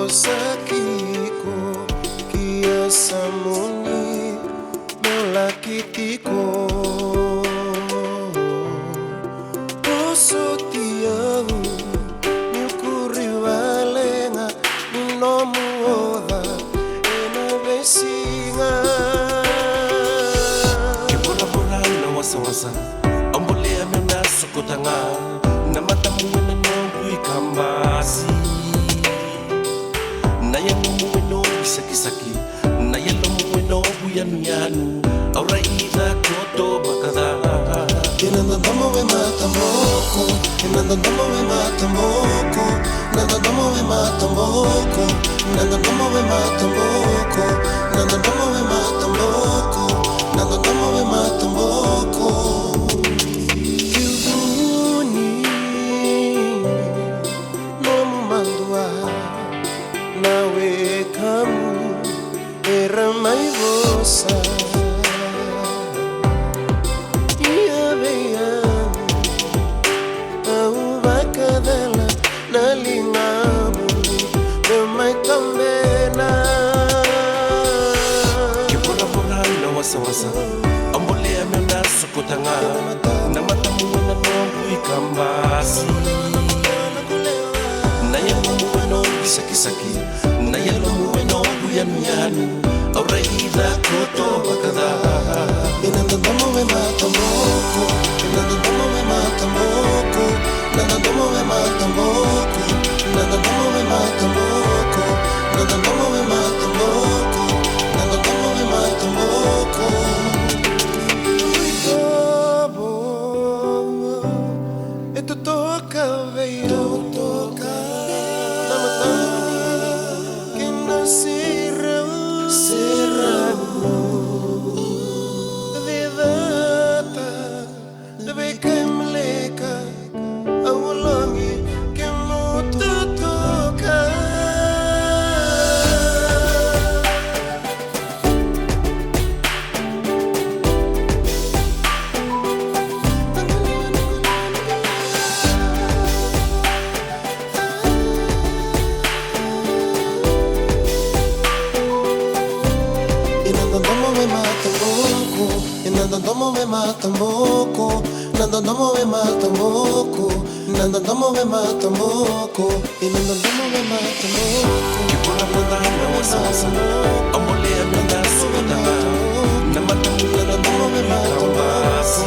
sakiko kia samuni melakitiko Osotiahu nyukuri walenga Ninomuoda ena besinga Kipura-pura na wasa-wasa Ambolea na sukutanga Na matamu na nongui kamasi Na yalumu eno kisaki-saki Na yalumu eno yanu-yanu Aura ida koto bakada Inandodomo we matamoko Inandodomo we matamoko Inandodomo we matamoko Inandodomo we matamoko Inandodomo we matamoko Inandodomo we matamoko Kivuni Nomu mandua Nawe kamu Era maivosa Wasa-wasa Ambolea na sukutanga Na matamu na nongui kamasi Na yalumu eno kisaki-saki Na yalumu eno yanu-yanu Aura ida koto bakada Inandodomo we matamoko Inandodomo we matamoko Inandodomo we matamoko Inandodomo we matamoko Inandodomo we matamoko Inandodomo we matamoko Uitobo Eto toka veio Na matani Que não será Nandodomo we matamoko Nandodomo we matamoko Nandodomo we matamoko Nandodomo we matamoko Kipura-pura na wasa-wasa Ambolea na sukutanga Na matamu na nongui kamasi